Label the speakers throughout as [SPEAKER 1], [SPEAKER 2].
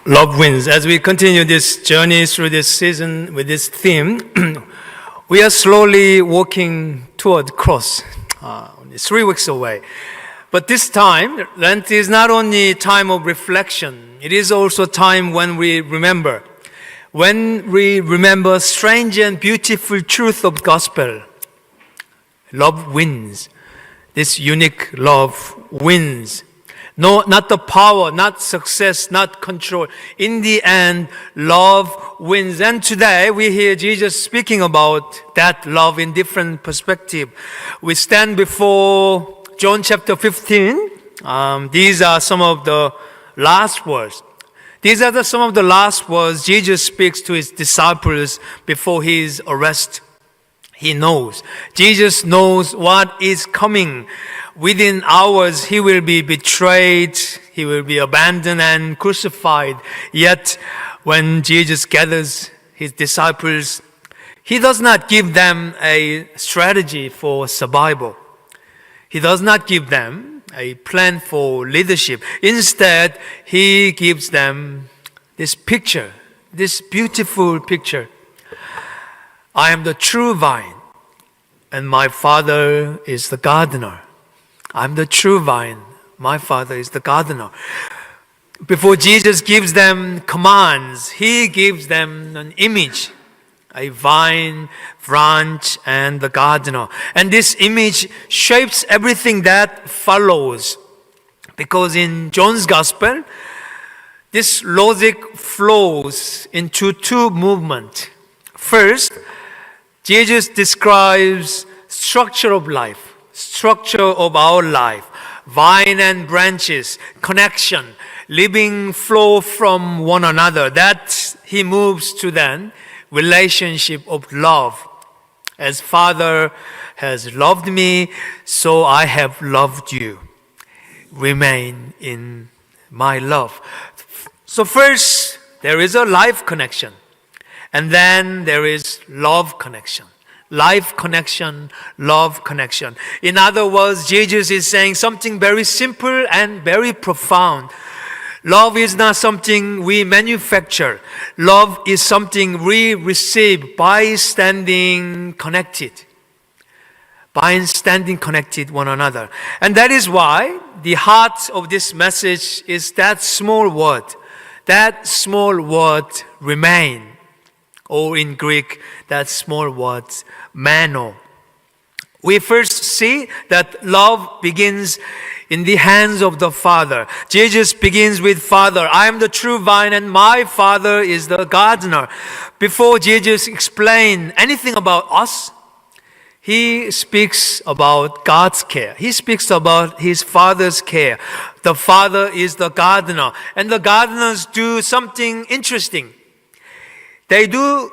[SPEAKER 1] Love wins. As we continue this journey through this season with this theme, we are slowly walking toward cross. Only 3 weeks away. But this time, Lent is not only time of reflection, it is also time when we remember. When we remember strange and beautiful truth of gospel. Love wins. This unique love wins. No, not the power, not success, not control. In the end, love wins. And today we hear Jesus speaking about that love in different perspective. We stand before John chapter 15. These are some of the last words. These are some of the last words Jesus speaks to his disciples before his arrest. He knows. Jesus knows what is coming. Within hours, he will be betrayed, he will be abandoned and crucified. Yet, when Jesus gathers his disciples, he does not give them a strategy for survival. He does not give them a plan for leadership. Instead, he gives them this picture, this beautiful picture. I am the true vine, and my Father is the gardener. I'm the true vine. My Father is the gardener. Before Jesus gives them commands, he gives them an image, a vine, branch, and the gardener. And this image shapes everything that follows. Because in John's Gospel, this logic flows into 2 movements. First, Jesus describes structure of life. Structure of our life, vine and branches, connection, living flow from one another. That he moves to then relationship of love. As Father has loved me, so I have loved you. Remain in my love. So first, there is a life connection. And then there is love connection. Life connection, love connection. In other words, Jesus is saying something very simple and very profound. Love is not something we manufacture. Love is something we receive by standing connected. By standing connected one another. And that is why the heart of this message is that small word. That small word, remain. Or in Greek, that small word, mano. We first see that love begins in the hands of the Father. Jesus begins with Father. I am the true vine and my Father is the gardener. Before Jesus explains anything about us, he speaks about God's care. He speaks about his Father's care. The Father is the gardener. And the gardeners do something interesting. They do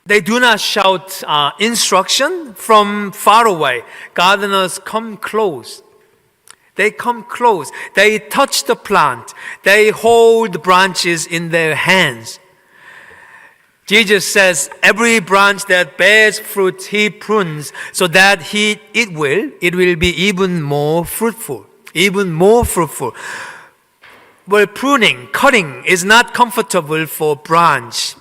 [SPEAKER 1] not shout instruction from far away. Gardeners come close. They come close. They touch the plant. They hold branches in their hands. Jesus says, every branch that bears fruit, he prunes so that it will be even more fruitful. Even more fruitful. Well, pruning, cutting is not comfortable for branch.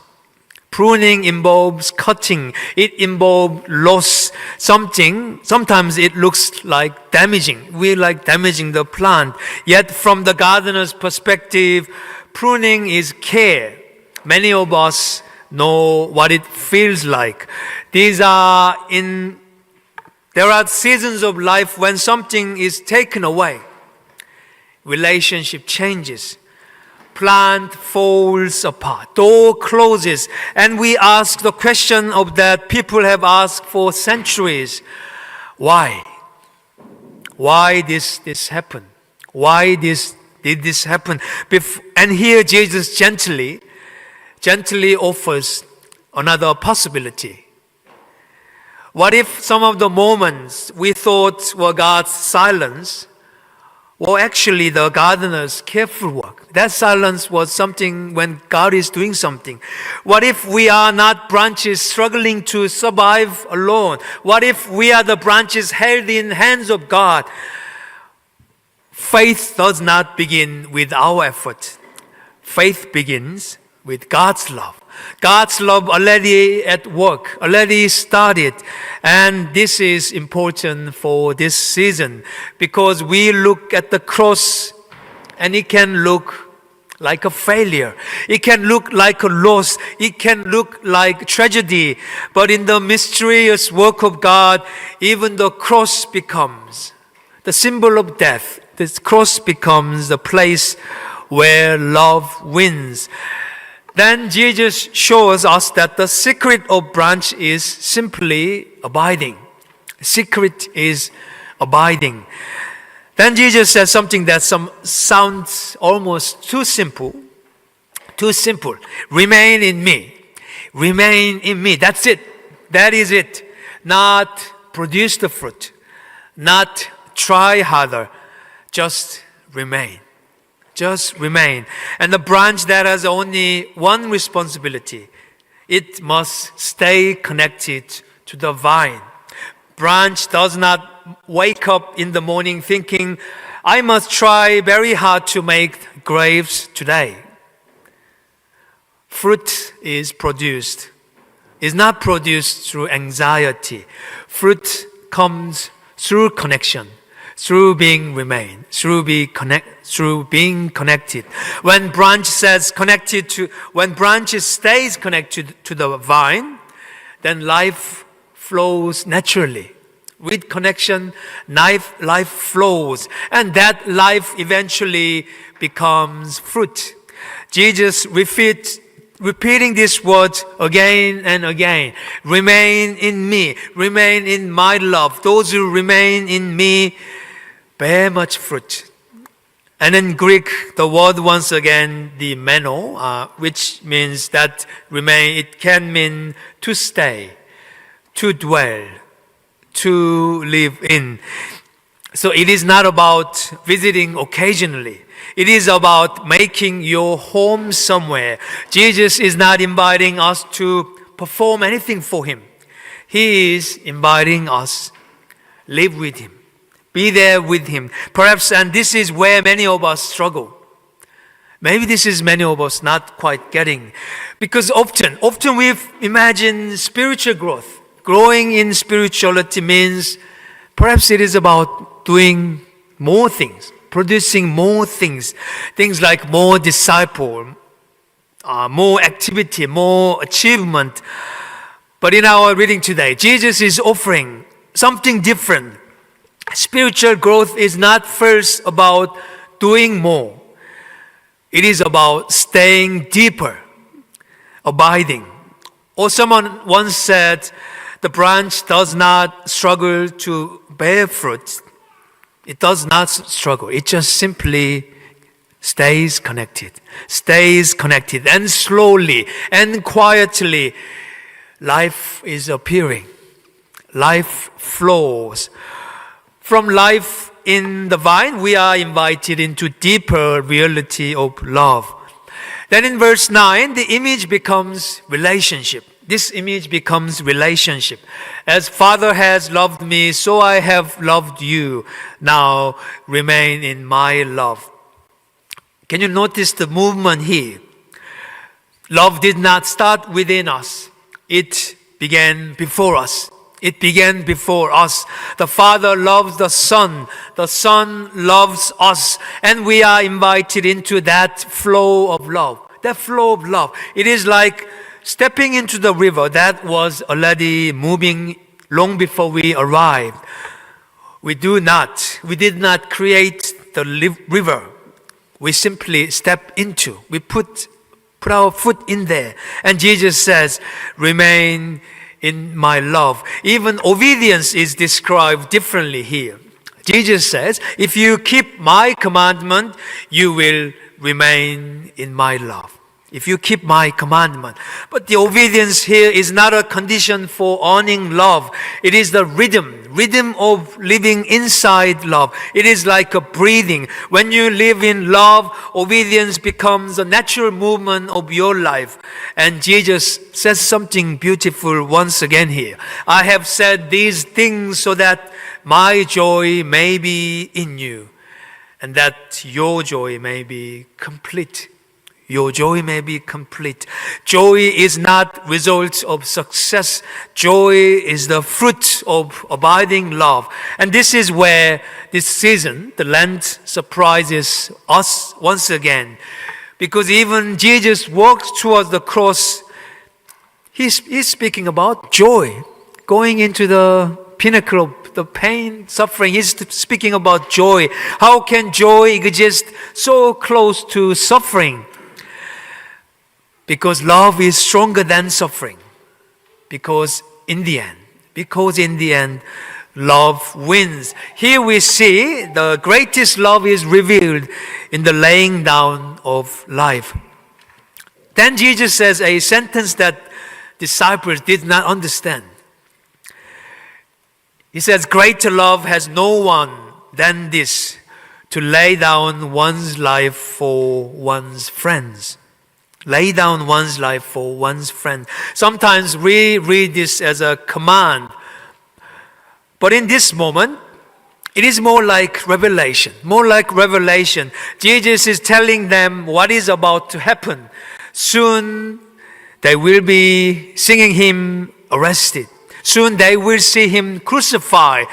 [SPEAKER 1] Pruning involves cutting. It involves loss. Sometimes it looks like damaging. We like damaging the plant. Yet from the gardener's perspective, pruning is care. Many of us know what it feels like. There are seasons of life when something is taken away. Relationship changes. Plant falls apart. Door closes. And we ask the question of that people have asked for centuries. Why? Why this happen? Why did this happen? And here Jesus gently offers another possibility. What if some of the moments we thought were God's silence or actually the gardener's careful work? That silence was something when God is doing something. What if we are not branches struggling to survive alone? What if we are the branches held in hands of God? Faith does not begin with our effort. Faith begins with God's love. God's love already at work, already started. And this is important for this season because we look at the cross and it can look like a failure. It can look like a loss. It can look like tragedy. But in the mysterious work of God, even the cross becomes the symbol of death. This cross becomes the place where love wins. Then Jesus shows us that the secret of branch is simply abiding. Secret is abiding. Then Jesus says something that sounds almost too simple. Too simple. Remain in me. Remain in me. That's it. That is it. Not produce the fruit. Not try harder. Just remain. Just remain. And the branch that has only one responsibility, it must stay connected to the vine. Branch does not wake up in the morning thinking, I must try very hard to make grapes today. Fruit is not produced through anxiety. Fruit comes through connection, through being connected. When branch stays connected to the vine, then life flows naturally. With connection, life flows, and that life eventually becomes fruit. Jesus repeating these words again and again. Remain in me, remain in my love. Those who remain in me bear much fruit. And in Greek, the word once again, the meno, which means that remain, it can mean to stay, to dwell, to live in. So it is not about visiting occasionally. It is about making your home somewhere. Jesus is not inviting us to perform anything for Him. He is inviting us, live with Him, be there with Him. Perhaps, and this is where many of us struggle. Maybe this is many of us not quite getting. Because often we imagine spiritual growth. Growing in spirituality means perhaps it is about doing more things, producing more things. Things like more disciple, more activity, more achievement. But in our reading today, Jesus is offering something different. Spiritual growth is not first about doing more. It is about staying deeper, abiding. Or someone once said, the branch does not struggle to bear fruit. It does not struggle. It just simply stays connected. And slowly and quietly, life is appearing. Life flows. From life in the vine, we are invited into deeper reality of love. Then in verse 9, the image becomes relationship. This image becomes relationship. As Father has loved me, so I have loved you. Now remain in my love. Can you notice the movement here? Love did not start within us. It began before us. It began before us. The Father loves the Son. The Son loves us. And we are invited into that flow of love. That flow of love. It is like stepping into the river that was already moving long before we arrived. We did not create the river. We simply step into. We put our foot in there. And Jesus says, remain in my love. Even obedience is described differently here. Jesus says, if you keep my commandment, you will remain in my love. If you keep my commandment. But the obedience here is not a condition for earning love. It is the rhythm of living inside love. It is like a breathing. When you live in love, obedience becomes a natural movement of your life. And Jesus says something beautiful once again here. I have said these things so that my joy may be in you, and that your joy may be complete. your joy may be complete. Joy is not result of success. Joy is the fruit of abiding love. And this is where this season, the Lent, surprises us once again. Because even Jesus walks towards the cross, he's speaking about joy, going into the pinnacle of the pain, suffering. He's speaking about joy. How can joy exist so close to suffering? Because love is stronger than suffering. Because in the end, love wins. Here we see the greatest love is revealed in the laying down of life. Then Jesus says a sentence that disciples did not understand. He says, greater love has no one than this, to lay down one's life for one's friends. Lay down one's life for one's friend. Sometimes we read this as a command. But in this moment, it is more like revelation. More like revelation. Jesus is telling them what is about to happen. Soon they will be seeing him arrested. Soon they will see him crucified.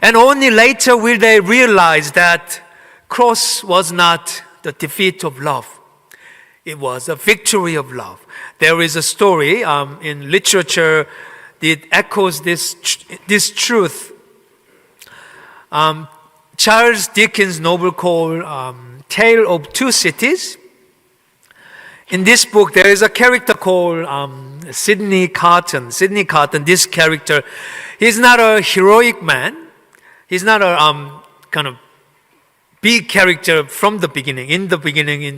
[SPEAKER 1] And only later will they realize that cross was not the defeat of love. It was a victory of love. There is a story in literature that echoes this truth. Charles Dickens' novel called Tale of Two Cities. In this book, there is a character called Sidney Carton. Sidney Carton, this character, he's not a heroic man. He's not a kind of big character from the beginning. In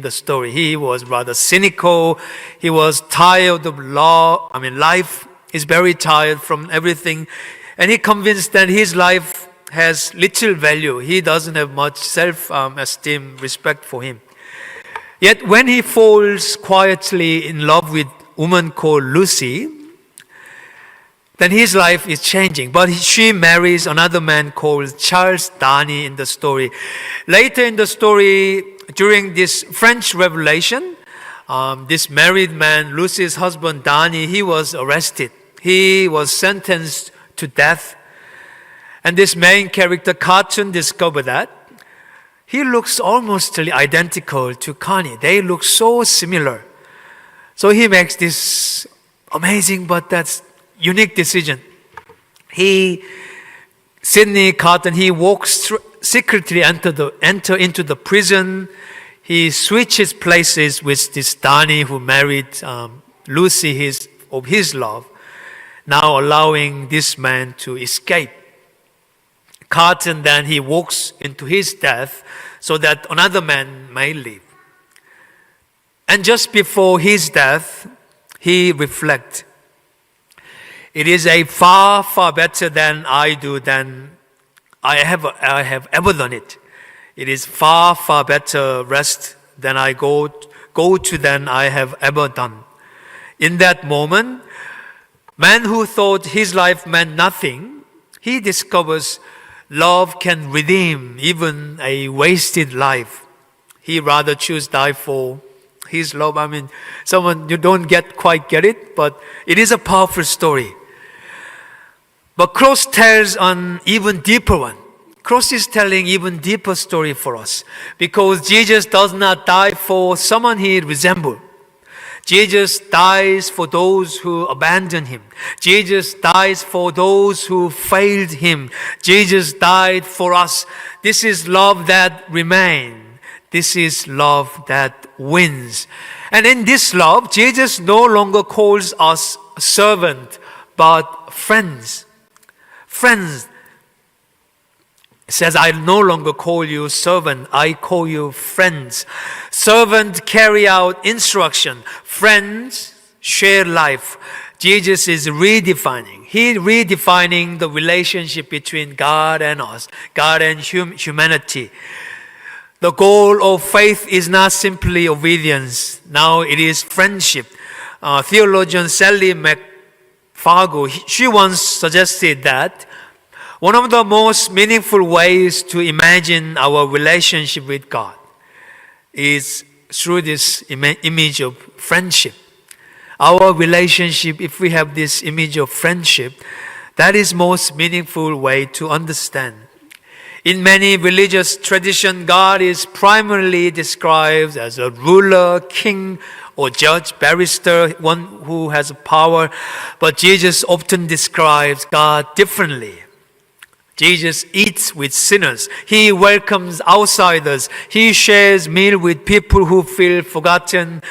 [SPEAKER 1] the story, he was rather cynical. He was tired of life is very tired from everything. And he convinced that his life has little value. He doesn't have much self-esteem, respect for him. Yet when he falls quietly in love with a woman called Lucy, then his life is changing. But she marries another man called Charles Darnay in the story. Later in the story, during this French Revolution, this married man, Lucy's husband Darnay, he was arrested. He was sentenced to death. And this main character, Carton, discovered that he looks almost identical to Connie. They look so similar. So he makes this amazing but that's unique decision. Sidney Carton, he walks secretly enter into the prison. He switches places with this Darnay who married Lucy of his love, now allowing this man to escape. Carton then he walks into his death so that another man may live. And just before his death, he reflects, it is a far, far better than I do than I have ever done it. It is far, far better rest than I go to than I have ever done. In that moment, man who thought his life meant nothing, he discovers love can redeem even a wasted life. He rather choose die for his love. Someone you don't quite get it, but it is a powerful story. But cross tells an even deeper one. Cross is telling even deeper story for us because Jesus does not die for someone he resembles. Jesus dies for those who abandoned him. Jesus dies for those who failed him. Jesus died for us. This is love that remains. This is love that wins. And in this love, Jesus no longer calls us servant, but friends. Friends. It says, I no longer call you servant, I call you friends. Servant carry out instruction. Friends share life. Jesus is redefining. He redefining the relationship between God and us, God and humanity. The goal of faith is not simply obedience. Now it is friendship. Theologian Sally McFargo, she once suggested that one of the most meaningful ways to imagine our relationship with God is through this image of friendship. Our relationship, if we have this image of friendship, that is most meaningful way to understand. In many religious traditions, God is primarily described as a ruler, king, or judge, barrister, one who has power. But Jesus often describes God differently. Jesus eats with sinners. He welcomes outsiders. He shares meal with people who feel forgotten.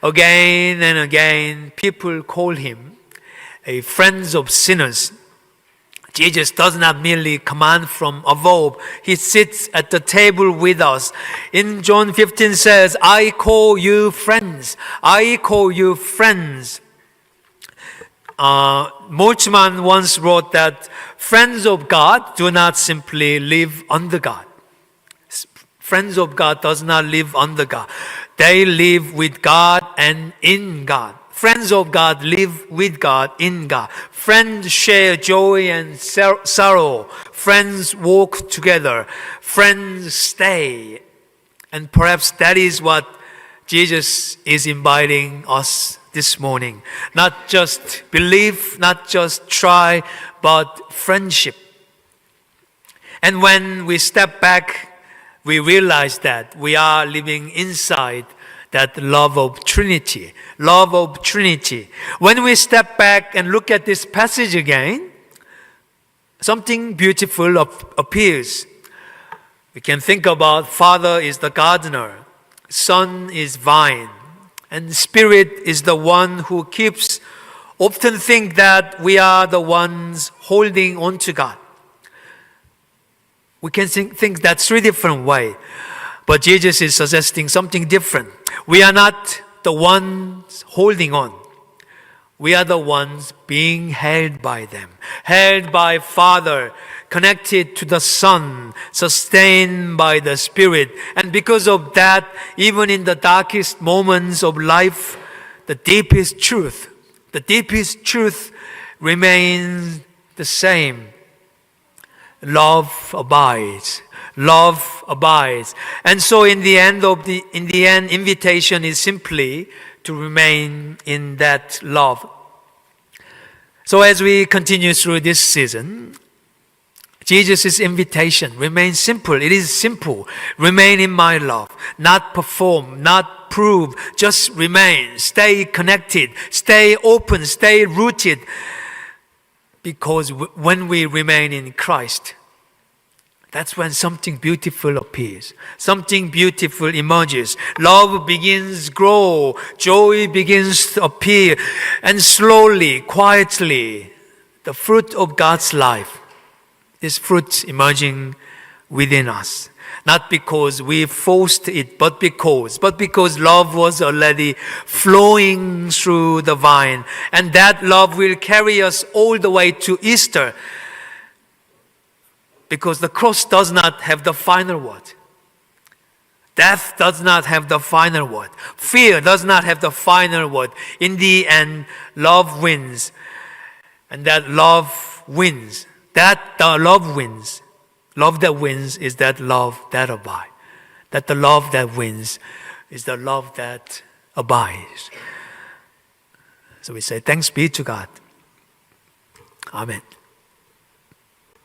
[SPEAKER 1] Again and again, people call him a friend of sinners. Jesus does not merely command from above. He sits at the table with us. In John 15 says, I call you friends. I call you friends. Moltmann once wrote that friends of God do not simply live under God. Friends of God does not live under God. They live with God and in God. Friends of God live with God, in God. Friends share joy and sorrow. Friends walk together. Friends stay. And perhaps that is what Jesus is inviting us this morning. Not just belief, not just try, but friendship. And when we step back, we realize that we are living inside that love of Trinity. Love of Trinity. When we step back and look at this passage again, something beautiful appears. We can think about Father is the gardener, Son is vine, and Spirit is the one who keeps. Often think that we are the ones holding on to God. We can think that three different ways. But Jesus is suggesting something different. We are not the ones holding on. We are the ones being held by them. Held by Father, connected to the Son, sustained by the Spirit. And because of that, even in the darkest moments of life, the deepest truth remains the same. Love abides. Love abides. And so in the end, invitation is simply to remain in that love. So as we continue through this season, Jesus' invitation remains simple. It is simple. Remain in my love. Not perform, not prove. Just remain. Stay connected. Stay open. Stay rooted. Because when we remain in Christ, that's when something beautiful appears. Something beautiful emerges. Love begins to grow. Joy begins to appear. And slowly, quietly, the fruit of God's life, this fruit emerging within us. Not because we forced it, but because love was already flowing through the vine. And that love will carry us all the way to Easter. Because the cross does not have the final word. Death does not have the final word. Fear does not have the final word. In the end, love wins. And that love wins. That the love wins. Love that wins is that love that abides. That the love that wins is the love that abides. So we say, thanks be to God. Amen.